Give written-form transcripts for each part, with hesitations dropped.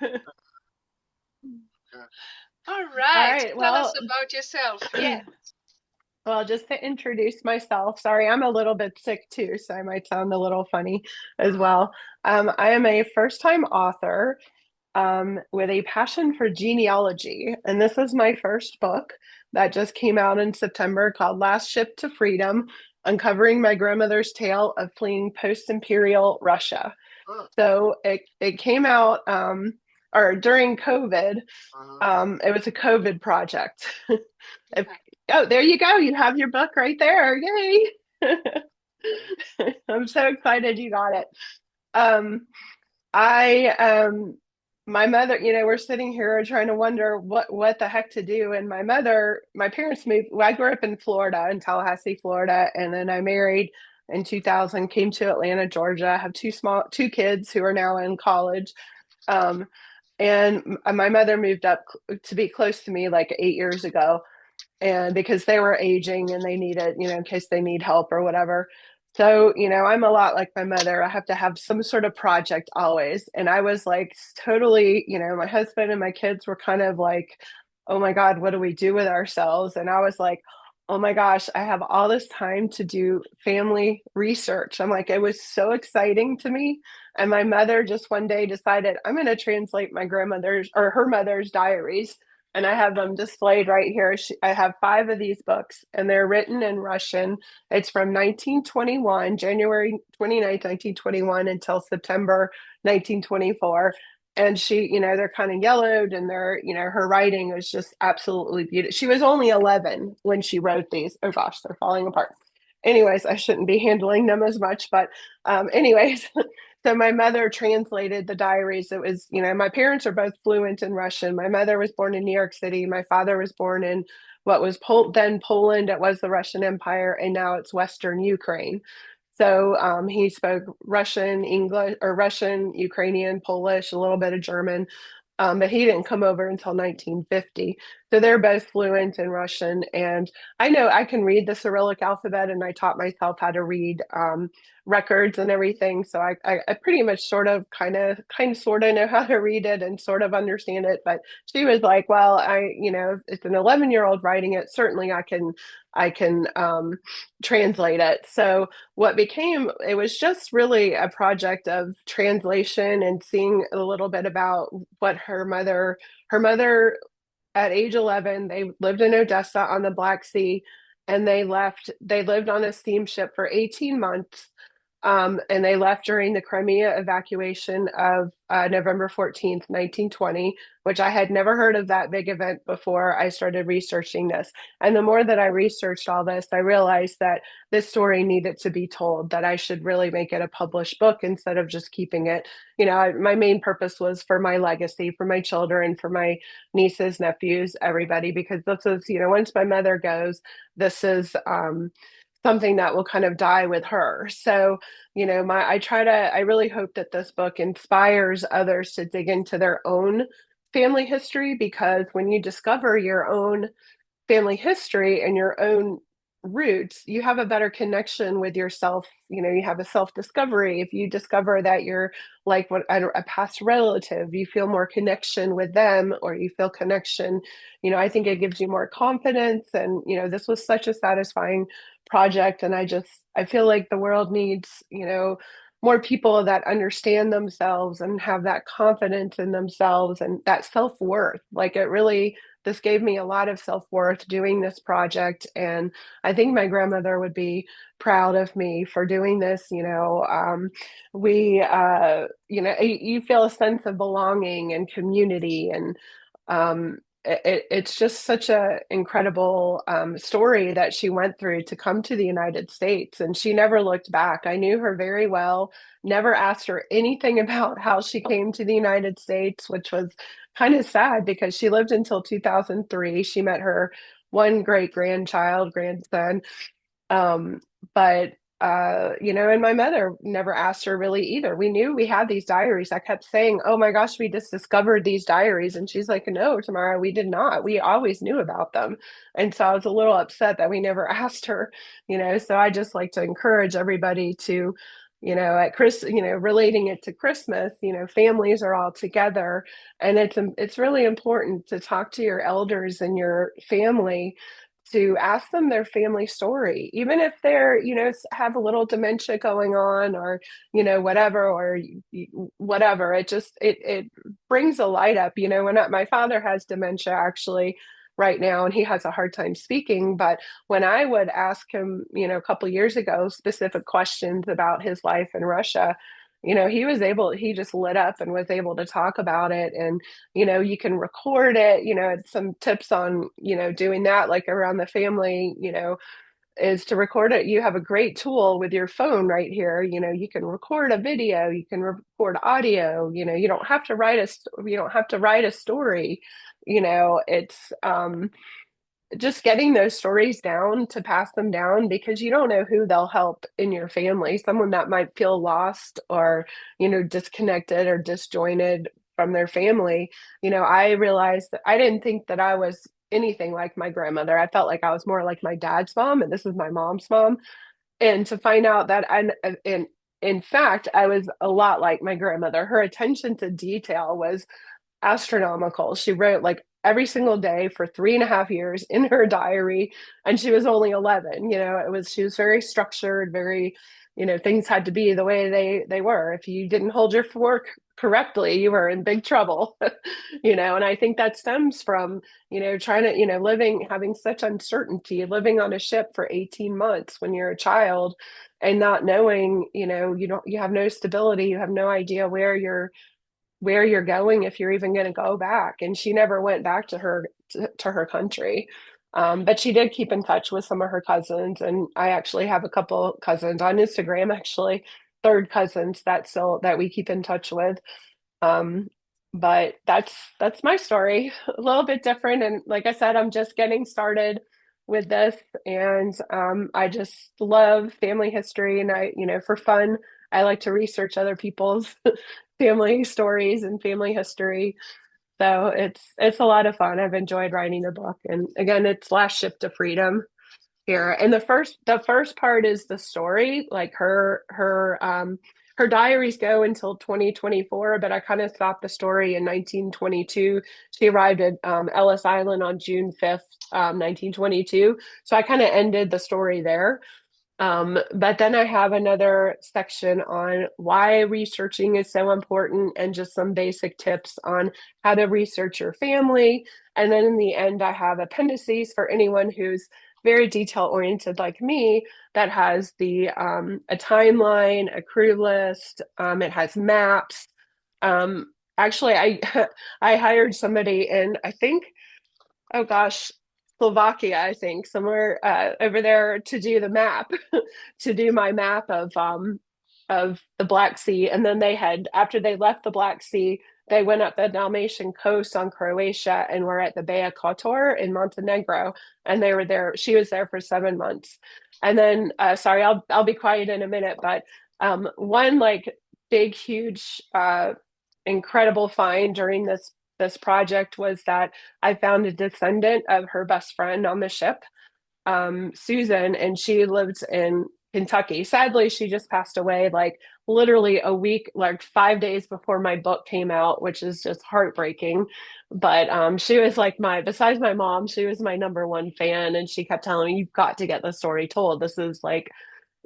All All right. right. Tell us Well, about yourself. Yeah. well, just to introduce myself, sorry, I'm a little bit sick too, so I might sound a little funny as well. I am a first-time author with a passion for genealogy, and this is my first book that just came out in September called Last Ship to Freedom, Uncovering My Grandmother's Tale of Fleeing Post-Imperial Russia. Uh, So it came out or during COVID. uh, It was a COVID project. If, yeah. oh, there you go. You have your book right there. Yay. I'm so excited you got it. Um, I my mother, we're sitting here trying to wonder what the heck to do. And my parents moved. Well, I grew up in Florida, in Tallahassee, Florida, and then I married in 2000, came to Atlanta, Georgia. I have two kids who are now in college. Um, and my mother moved up to be close to me like 8 years ago, and because they were aging and they needed, in case they need help or whatever. So, I'm a lot like my mother. I have to have some sort of project always. And I was like totally, my husband and my kids were kind of like, oh my God, what do we do with ourselves? And I was like, oh my gosh, I have all this time to do family research. I'm like, it was so exciting to me. And my mother just one day decided, I'm going to translate my grandmother's or her mother's diaries, and I have them displayed right here. I have five of these books, and they're written in Russian. It's from 1921, January 29th, 1921, until September 1924. And they're kind of yellowed, and her writing was just absolutely beautiful. She was only 11 when she wrote these. Oh gosh, they're falling apart. Anyways, I shouldn't be handling them as much, but anyways, so my mother translated the diaries. It was, my parents are both fluent in Russian. My mother was born in New York City. My father was born in what was then Poland. It was the Russian Empire, and now it's Western Ukraine. So he spoke Russian, English, or Russian, Ukrainian, Polish, a little bit of German. But he didn't come over until 1950. So they're both fluent in Russian. And I know I can read the Cyrillic alphabet, and I taught myself how to read records and everything. So I pretty much sort of know how to read it and sort of understand it. But she was like, well, it's an 11-year-old writing it. Certainly I can translate it. So it was just really a project of translation and seeing a little bit about what her mother at age 11, they lived in Odessa on the Black Sea, and they lived on a steamship for 18 months. And they left during the Crimea evacuation of November 14th, 1920, which I had never heard of that big event before I started researching this. And the more that I researched all this, I realized that this story needed to be told, that I should really make it a published book instead of just keeping it. My main purpose was for my legacy, for my children, for my nieces, nephews, everybody, because this is, once my mother goes, this is something that will kind of die with her. So, I really hope that this book inspires others to dig into their own family history, because when you discover your own family history and your own roots, you have a better connection with yourself. You have a self discovery. If you discover that you're like a past relative, you feel more connection with them, or you feel connection. I think it gives you more confidence. And this was such a satisfying project, and I feel like the world needs more people that understand themselves and have that confidence in themselves and that self worth. Like it really this gave me a lot of self-worth doing this project, and I think my grandmother would be proud of me for doing this. You feel a sense of belonging and community, and it's just such a incredible story that she went through to come to the United States, and she never looked back. I knew her very well, never asked her anything about how she came to the United States, which was kind of sad because she lived until 2003. She met her one great grandson. Um, but and my mother never asked her really either. We knew we had these diaries. I kept saying, "Oh my gosh, we just discovered these diaries," and she's like, "No, Tamara, we did not. We always knew about them." And so I was a little upset that we never asked her. So I just like to encourage everybody to at Chris, relating it to Christmas, families are all together, and it's really important to talk to your elders and your family, to ask them their family story, even if they're, have a little dementia going on, or, whatever, or whatever. It brings a light up, when my father has dementia actually right now, and he has a hard time speaking. But when I would ask him, a couple years ago, specific questions about his life in Russia, he just lit up and was able to talk about it. And, you can record it, some tips on, doing that, like around the family, is to record it. You have a great tool with your phone right here. You can record a video, you can record audio. You don't have to write a story. It's just getting those stories down, to pass them down, because you don't know who they'll help in your family. Someone that might feel lost, or, disconnected or disjointed from their family. I realized that I didn't think that I was anything like my grandmother. I felt like I was more like my dad's mom, and this is my mom's mom. And to find out that in fact, I was a lot like my grandmother. Her attention to detail was astronomical. She wrote like every single day for 3.5 years in her diary, and she was only 11. She was very structured, very, things had to be the way they were. If you didn't hold your fork correctly, you were in big trouble. And I think that stems from, trying to, having such uncertainty, living on a ship for 18 months when you're a child, and not knowing, you have no stability, you have no idea where you're going, if you're even going to go back. And she never went back to her country. But she did keep in touch with some of her cousins, and I actually have a couple cousins on Instagram, actually third cousins that we keep in touch with. um, but that's my story, a little bit different. And like I said, I'm just getting started with this, and I just love family history. And for fun, I like to research other people's family stories and family history. So it's a lot of fun. I've enjoyed writing the book. And again, it's Last Ship to Freedom here. And the first part is the story, like her diaries go until 2024, but I kind of stopped the story in 1922. She arrived at Ellis Island on June 5th, 1922. So I kind of ended the story there. But then I have another section on why researching is so important, and just some basic tips on how to research your family. And then in the end, I have appendices for anyone who's very detail oriented like me, that has a timeline, a crew list. It has maps. Actually, I I hired somebody in, I think, oh gosh, Slovakia, I think, somewhere over there, to do the map, to do my map of the Black Sea. And then after they left the Black Sea, they went up the Dalmatian coast on Croatia, and were at the Bay of Kotor in Montenegro. And they were there. She was there for 7 months. And then, sorry, I'll be quiet in a minute. But one like big, huge, incredible find during this project was that I found a descendant of her best friend on the ship, Susan, and she lived in Kentucky. Sadly, she just passed away like literally a week, like 5 days before my book came out, which is just heartbreaking. But she was like besides my mom, she was my number one fan, and she kept telling me, "You've got to get the story told. This is like,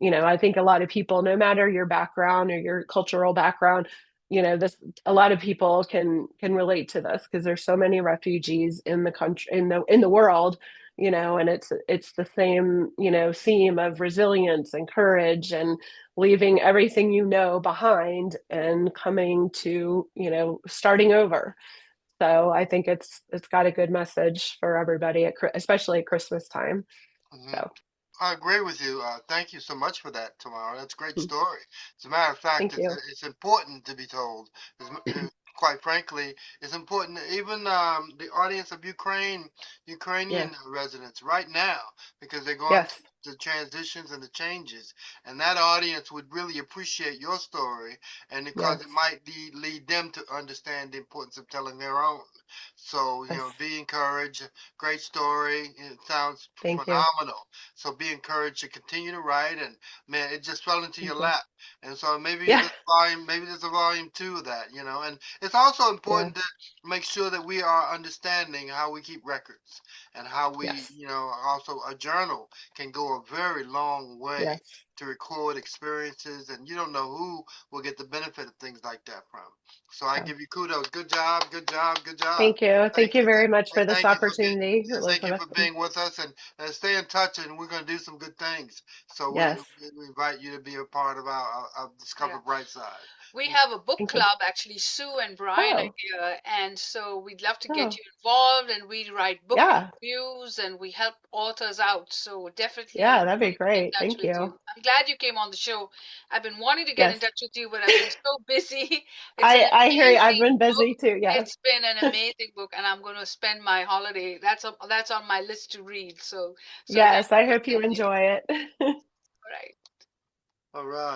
I think a lot of people, no matter your background or your cultural background, this a lot of people can relate to this, because there's so many refugees in the country, in the world, and it's the same, theme of resilience and courage, and leaving everything behind, and coming to, starting over. So I think it's got a good message for everybody, especially at Christmas time. Hmm. So I agree with you. Thank you so much for that, Tamara. That's a great story. As a matter of fact, thank you. it's important to be told. Quite frankly, it's important. Even the audience of Ukrainian Yeah. residents right now, because they're going Yes. the transitions and the changes. And that audience would really appreciate your story, and because Yes. it might lead them to understand the importance of telling their own. So, Yes. be encouraged. Great story. It sounds Thank you. phenomenal. So be encouraged to continue to write, and man, it just fell into your Thank you. lap. And so maybe Yeah. maybe there's a volume 2 of that, and it's also Yeah. important to make sure that we are understanding how we keep records, and how we, Yes. also a journal can go a very long way Yes. to record experiences, and you don't know who will get the benefit of things like that from. So I Yeah. give you kudos. Good job, good job, good job. Thank you. Thank Thank you you. very much And for this opportunity, thank you Elizabeth. for being with us, and stay in touch, and we're going to do some good things. So Yes. we invite you to be a part of our of Discover Yeah. Brightside. We have a book Thank you. club, actually. Sue and Brian are Oh. here, and so we'd love to get Oh. you involved. And we write book Yeah. reviews, and we help authors out. So definitely Yeah, that'd be get in great. touch Thank with you. you. I'm glad you came on the show. I've been wanting to get in Yes. touch with you, but I've been so busy. It's an I hear you. I've amazing been book. busy too. Yes. It's been an amazing book, and I'm going to spend my holiday. That's on my list to read. So Yes, I definitely hope you send you. enjoy it. All right. All right.